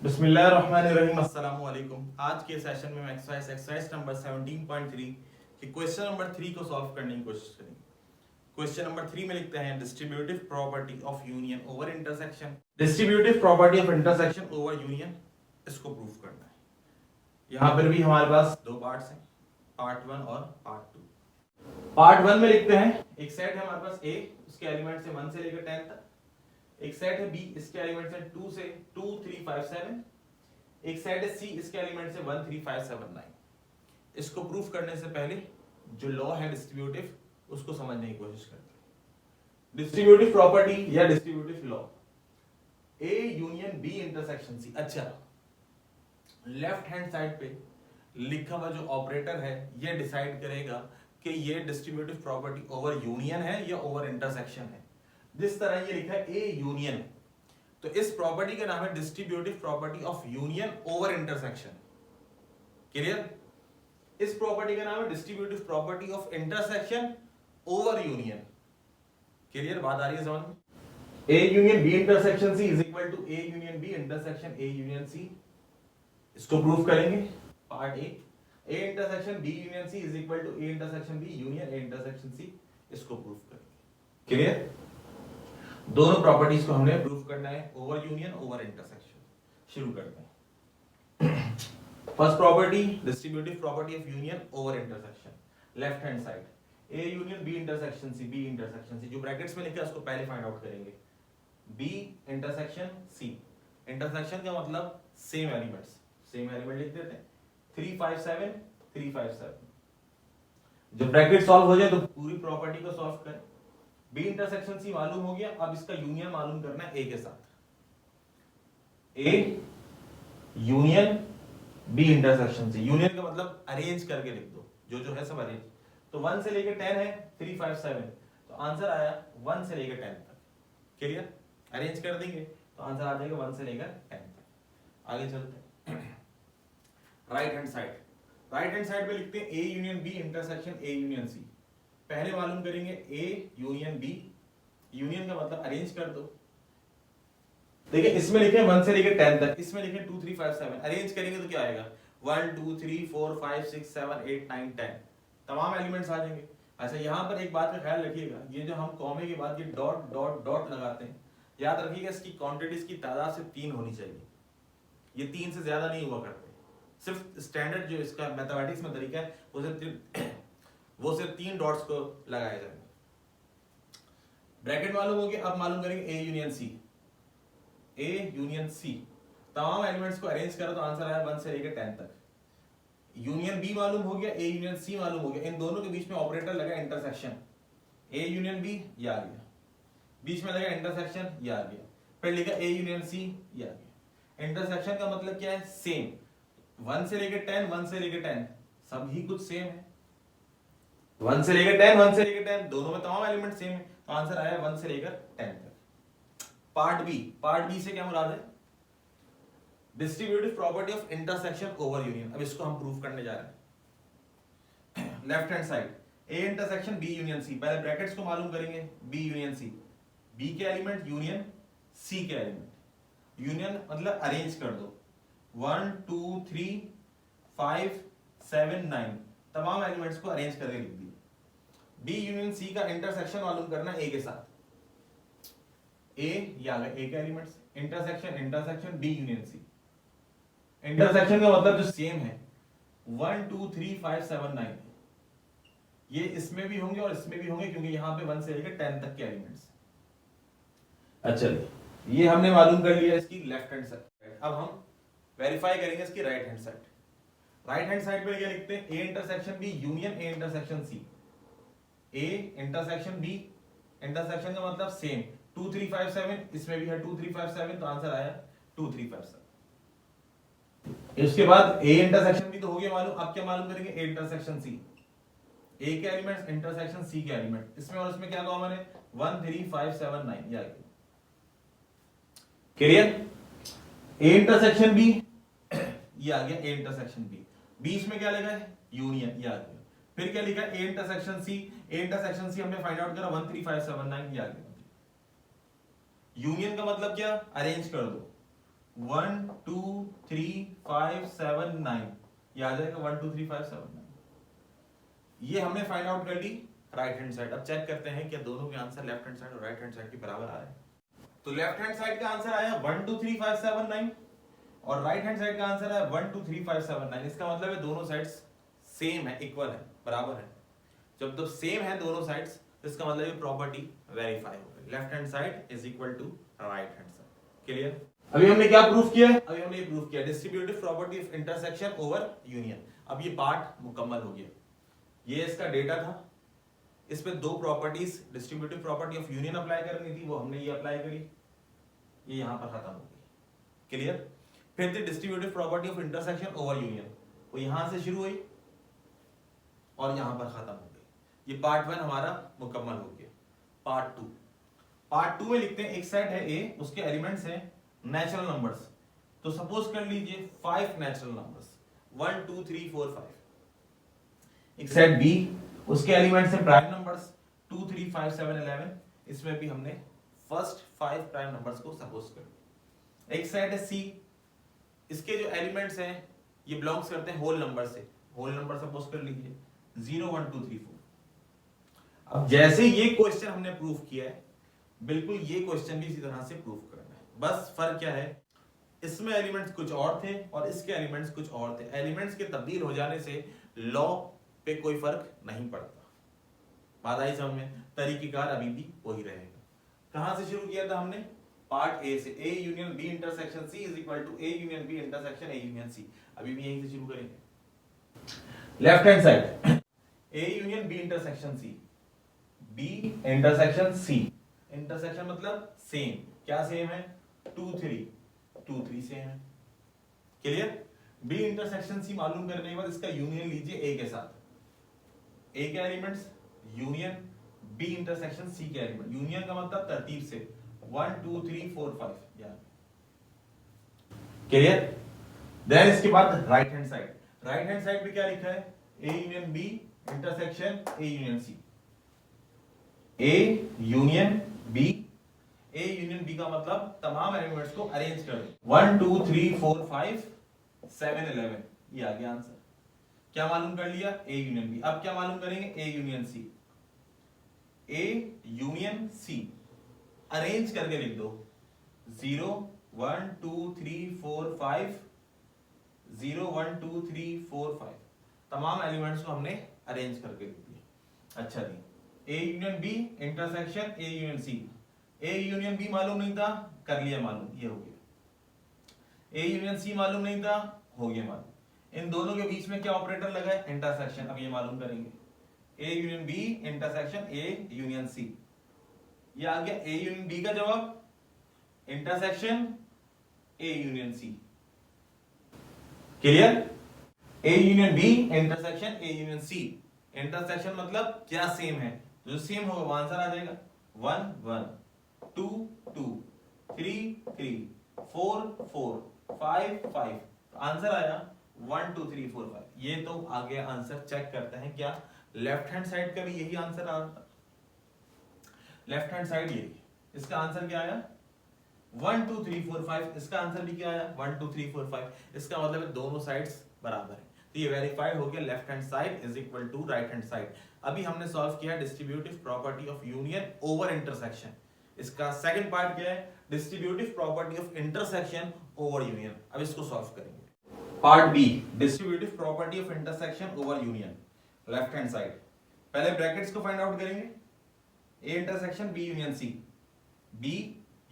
बिस्मिल्लाहिर्रहमानिर्रहीम अस्सलामु अलैकुम। आज के सेशन में हम एक्सरसाइज नंबर 17.3 के क्वेश्चन नंबर 3 को सॉल्व करने की कोशिश करेंगे। क्वेश्चन नंबर 3 में लिखते हैं distributive property of union over intersection. Distributive property of intersection over union, इसको प्रूफ करना है। यहाँ पर भी हमारे पास दो पार्ट्स हैं, पार्ट 1 और पार्ट 2। पार्ट 1 में लिखते हैं एक सेट है हमारे पास A, उसके एलिमेंट से 1 से लेकर 10 तक। एक सेट है B, इसके एलिमेंट से 2 से 2 3 5 7। एक सेट है C, इसके एलिमेंट से 1 3 5 7 9। इसको प्रूफ करने से पहले जो लॉ है डिस्ट्रीब्यूटिव उसको समझने की कोशिश करते हैं। डिस्ट्रीब्यूटिव प्रॉपर्टी या distributive law, A union B intersection C। अच्छा, लेफ्ट हैंड साइड पे लिखा हुआ जो ऑपरेटर है ये डिसाइड करेगा कि ये डिस्ट्रीब्यूटिव प्रॉपर्टी ओवर यूनियन है या ओवर इंटरसेक्शन है। जिस तरह ये लिखा है A यूनियन, तो इस प्रॉपर्टी का नाम है distributive property of union over intersection. Clear? इस प्रॉपर्टी का नाम है distributive property of intersection over union. Clear? बात आ रही है समझ में? A union B intersection C is equal to A union B intersection A union C। इसको प्रूफ करेंगे। Part A intersection B union C is equal to A intersection B union A intersection C। इसको proof करेंगे। Clear? दोनों properties को हमने proof करना है, over union over intersection. शुरू करते हैं। First property distributive property of union over intersection. Left hand side A union B intersection C, B intersection C जो ब्रैकेट्स में लिखा है उसको पहले फाइंड आउट करेंगे। B इंटरसेक्शन C, इंटरसेक्शन का मतलब सेम एलिमेंट्स, सेम एलिमेंट लिख देते हैं। 3 5 7 3 5 7। जब ब्रैकेट सॉल्व हो जाए तो पूरी प्रॉपर्टी को सॉल्व करें। B इंटरसेक्शन C मालूम हो गया, अब इसका यूनियन मालूम करना है A के साथ। A union B intersection C, union का मतलब अरेंज करके लिख दो, जो जो है सब अरेंज। तो 1 से लेकर 10 है, 3 5 7, तो आंसर आया 1 से लेकर 10 तक। क्लियर? अरेंज कर देंगे तो आंसर आ जाएगा 1 से लेकर 10 तक। आगे चलते हैं। Right hand side, right hand side पे लिखते हैं A union B intersection A union C। पहले मालूम करेंगे A यूनियन B, यूनियन का मतलब अरेंज कर दो। देखिए इसमें लिखे 1 से लेकर 10 तक, इसमें लिखे 2 3 5 7। अरेंज करेंगे तो क्या आएगा 1 2 3 4 5 6 7 8 9 10, तमाम एलिमेंट्स आ जाएंगे। अच्छा, यहाँ पर एक बात का ख्याल रखिएगा, ये जो हम कॉमे के बाद ये डॉट डॉट डॉट लगाते हैं, याद रखिएगा इसकी क्वांटिटीज की तादाद से 3 होनी चाहिए। ये 3 से ज्यादा नहीं हुआ करते। सिर्फ स्टैंडर्ड जो इसका मैथमेटिक्स में तरीका है वो सिर्फ 3 डॉट्स को लगाया जाएगा। ब्रैकेट मालूम हो गया, अब मालूम करेंगे A union C। A union C, तमाम एलिमेंट्स को अरेंज करो तो आंसर आया 1 से लेकर 10 तक। यूनियन B मालूम हो गया, A यूनियन C मालूम हो गया, इन दोनों के बीच में ऑपरेटर लगा इंटरसेक्शन। A यूनियन B ये आ गया, बीच में लगा इंटरसेक्शन ये आ गया, फिर लिखा A यूनियन C ये आ गया। इंटरसेक्शन का मतलब क्या है? सेम। 1 से लेकर 10, 1 से लेकर 10 सभी कुछ सेम है। 1 से लेकर 10, 1 से लेकर 10 दोनों में तमाम एलिमेंट सेम है, तो आंसर आया 1 से लेकर 10 तक। पार्ट बी, पार्ट बी से क्या मुराद है? Distributive property of intersection over union. अब इसको हम प्रूफ करने जा रहे हैं। Left hand side A intersection B union C, पहले ब्रैकेट्स को मालूम करेंगे। B यूनियन C, B के एलिमेंट यूनियन C के एलिमेंट। यूनियन मतलब अरेंज कर दो, 1 2 3 5 7 9, तमाम एलिमेंट्स को अरेंज करके लिख दिया। B यूनियन C का इंटरसेक्शन मालूम करना A के साथ। A ये आ गया A के elements, intersection intersection B union C। Intersection का मतलब जो सेम है 1 2 3 5 7 9, ये इसमें भी होंगे और इसमें भी होंगे क्योंकि यहां पे 1 से लेकर 10 तक के एलिमेंट्स। अच्छा, ये हमने मालूम कर लिया इसकी लेफ्ट हैंड साइड। अब हम वेरीफाई करेंगे इसकी right hand side. Right hand side पे क्या लिखते हैं? A intersection B union A intersection C। A intersection B, intersection का मतलब सेम 2 3 5 7, इसमें भी है 2 3 5 7, तो आंसर आया 2 3 5 7। इसके बाद A इंटरसेक्शन B तो हो गया मालूम, अब क्या मालूम करेंगे? A intersection C। A के एलिमेंट्स इंटरसेक्शन C के एलिमेंट, इसमें और इसमें क्या कॉमन है? 1 3 5 7 9, ये आ गया। क्लियर? A इंटरसेक्शन B ये आ गया A इंटरसेक्शन B, बीच में क्या लगा है? यूनियन, ये आ गया। फिर क्या लिखा? A intersection C, A intersection C हमने फाइंड आउट करा 1 3 5 7 9, ये आ गया। यूनियन का मतलब क्या? अरेंज कर दो। 1 2 3 5 7 9, ये आ जाएगा 1 2 3 5 7 9। ये हमने फाइंड आउट कर ली राइट हैंड साइड। अब चेक करते हैं कि दोनों के आंसर लेफ्ट हैंड साइड और राइट हैंड साइड के बराबर आ रहे हैं। तो लेफ्ट हैंड साइड का आंसर आया 1 2 3 5 7 9 और राइट हैंड साइड का आंसर आया 1 2 3 5 7 9। इसका मतलब है दोनों साइड्स सेम है, इक्वल है, बराबर है। जब तो सेम है दोनों साइड्स, तो इसका मतलब ये प्रॉपर्टी वेरीफाई हो गई, left hand side is equal to right hand side. Clear? अभी हमने क्या प्रूफ किया है? अभी हमने ये प्रूफ किया distributive property of intersection over union. अब ये पार्ट मुकम्मल हो गया। ये इसका डेटा था, इसमें दो properties distributive property of union apply करनी थी, वो हमने ये अप्लाई करी, ये यहां पर खत्म हो गई। क्लियर? फिर थी distributive property of intersection over union, वो यहां से शुरू हुई और यहां पर खत्म हो गई। ये पार्ट 1 हमारा मुकम्मल हो गया। पार्ट 2, पार्ट 2 में लिखते हैं एक सेट है ए, उसके एलिमेंट्स हैं नेचुरल नंबर्स। तो सपोज कर लीजिए 5 नेचुरल नंबर्स 1 2 3 4 5। एक सेट बी, उसके एलिमेंट्स हैं प्राइम नंबर्स 2 3 5 7 11। इसमें भी हमने फर्स्ट 5 प्राइम नंबर्स को सपोज कर लिया। एक सेट है सी, इसके जो एलिमेंट्स हैं ये बिलोंग्स करते हैं होल नंबर से। होल नंबर सपोज कर लीजिए 0 1 2 3 4। अब जैसे ये क्वेश्चन हमने प्रूफ किया है, बिल्कुल ये क्वेश्चन भी इसी तरह से प्रूफ करना है। बस फर्क क्या है, इसमें एलिमेंट्स कुछ और थे और इसके एलिमेंट्स कुछ और थे। एलिमेंट्स के तब्दील हो जाने से लॉ पे कोई फर्क नहीं पड़ता। बात आई समझ में? तरीकेकार अभी भी वही रहेगा। कहां से शुरू किया था हमने? पार्ट ए से, A union B intersection C is equal to A union B intersection A union C. अभी भी यहीं से शुरू करेंगे। Left hand side A union B intersection C, B intersection C. Intersection मतलब सेम। क्या सेम है? 2 3 सेम है। क्लियर? बी इंटरसेक्शन सी मालूम करने के बाद इसका यूनियन लीजिए ए के साथ। ए के elements union B intersection C के एलिमेंट। यूनियन का मतलब तरतीब से 1 2 3 4 5 यार। क्लियर? देन इसके बाद right hand side. Right hand side पे क्या लिखा है? A union B intersection A union C. A union B, A union B का मतलब तमाम एलिमेंट्स को अरेंज कर दो। 1 2 3 4 5 7 11, ये आ गया आंसर। क्या मालूम कर लिया? A union B. अब क्या मालूम करेंगे? A union C. A union C arrange करके लिख दो 0 1 2 3 4 5 0 1 2 3 4 5। तमाम एलिमेंट्स को हमने अरेंज करके लिख दिया। अच्छा जी, A union B intersection A union C. A union B मालूम नहीं था, कर लिया मालूम, ये हो गया। ए यूनियन सी मालूम नहीं था, हो गया मालूम। इन दोनों के बीच में क्या ऑपरेटर लगा है? इंटरसेक्शन। अब ये मालूम करेंगे। A union B intersection A union C, ये आ गया ए यूनियन बी का जवाब। Intersection A union C. Clear? A union B intersection A union C. Intersection मतलब क्या सेम है, जो सेम होगा वो आंसर आ जाएगा। 1 1 2 2 3 3 4 4 5 5, आंसर आया 1 2 3 4 5। ये तो आ गया आंसर। चेक करते हैं क्या लेफ्ट हैंड साइड का भी यही आंसर आ रहा था? लेफ्ट हैंड साइड यही, इसका आंसर क्या आया? 1 2 3 4 5। इसका आंसर भी क्या आया? 1 2 3 4 5। इसका मतलब है दोनों साइड्स बराबर है। तो ये वेरीफाइड हो गया, left hand side is equal to right hand side. अभी हमने सॉल्व किया distributive property of union over intersection. इसका सेकंड पार्ट क्या है? Distributive property of intersection over union. अब इसको सॉल्व करेंगे। Part B, distributive property of intersection over union, left hand side. पहले ब्रैकेट्स को फाइंड आउट करेंगे। A intersection B union C, B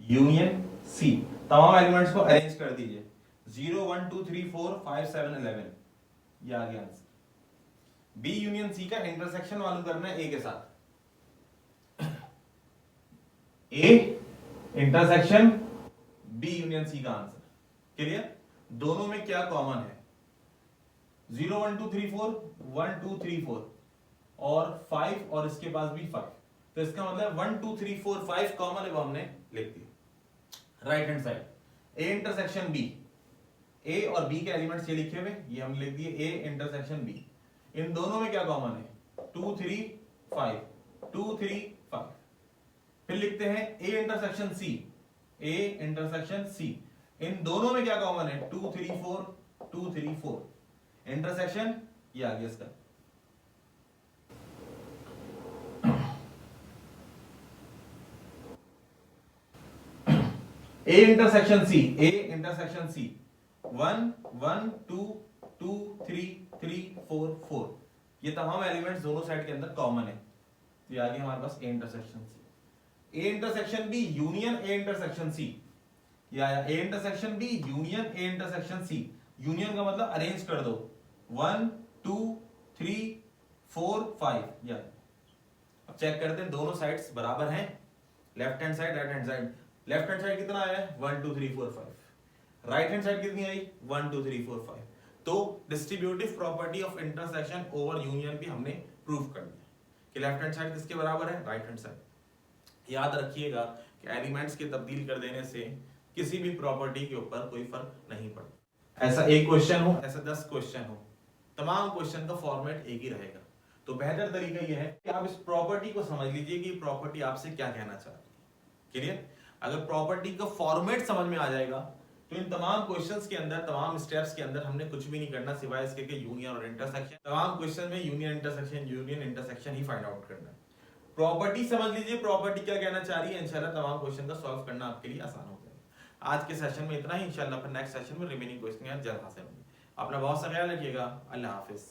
union C. तमाम elements को अरेंज कर दीजिए 0 1 2 3 4 5 7 11, ये आ गया आंसर। बी यूनियन सी का इंटरसेक्शन मालूम करना है ए के साथ। A intersection B union C का आंसर। क्लियर? दोनों में क्या कॉमन है? 0 1 2 3 4 1 2 3 4 और 5 और इसके पास भी 5। तो इसका मतलब 1 2 3 4 5 कॉमन है, वो हमने लिख दिया। Right hand side A intersection B, A और बी के एलिमेंट्स ये लिखे हुए, ये हम लिख दिए ए इंटरसेक्शन बी। इन दोनों में क्या कॉमन है? 2 3 5 2 3 5। फिर लिखते हैं A intersection C, A intersection C. इन दोनों में क्या कॉमन है? 2 3 4 2 3 4 इंटरसेक्शन ये आ गया इसका। A intersection C, A intersection C 1 1 2 2 3 3 4 4 ये तमाम एलिमेंट्स दोनों साइड के अंदर कॉमन है। तो ये आ गया हमारे पास A intersection C। A intersection B union A intersection C, ये आया A intersection B union A intersection C। Union का मतलब अरेंज कर दो 1 2 3 4 5 या। अब चेक करते हैं दोनों साइड्स बराबर हैं, left hand side right hand side. Left hand side कितना आया है? 1 2 3 4 5। राइट हैंड साइड कितनी आई? 1 2 3 4 5। तो distributive property of intersection over union भी हमने प्रूव कर दिया कि लेफ्ट हैंड साइड किसके बराबर है? Right hand side. याद रखिएगा कि एलिमेंट्स के तब्दील कर देने से किसी भी प्रॉपर्टी के ऊपर कोई फर्क नहीं पड़ता। ऐसा एक क्वेश्चन हो, ऐसा 10 क्वेश्चन हो, तमाम क्वेश्चन का फॉर्मेट एक ही रहेगा। तो बेहतर तरीका यह है कि आप इस प्रॉपर्टी को समझ लीजिए कि प्रॉपर्टी आपसे क्या कहना चाहती है। क्लियर? अगर प्रॉपर्टी का फॉर्मेट समझ में आ जाएगा तो इन तमाम क्वेश्चंस के अंदर, तमाम स्टेप्स के अंदर हमने कुछ भी नहीं करना सिवाय इसके कि यूनियन और इंटरसेक्शन। तमाम क्वेश्चन में यूनियन इंटरसेक्शन ही फाइंड आउट करना है। प्रॉपर्टी समझ लीजिए, प्रॉपर्टी क्या कहना चाह रही है, इंशाल्लाह तमाम क्वेश्चन का सॉल्व करना आपके लिए आसान हो जाएगा। आज के सेशन में इतना ही, इंशाल्लाह फिर नेक्स्ट सेशन में रिमेनिंग क्वेश्चन जल्द हासिल होंगे। अपना बहुत सा ख्याल रखिएगा। अल्लाह हाफिज।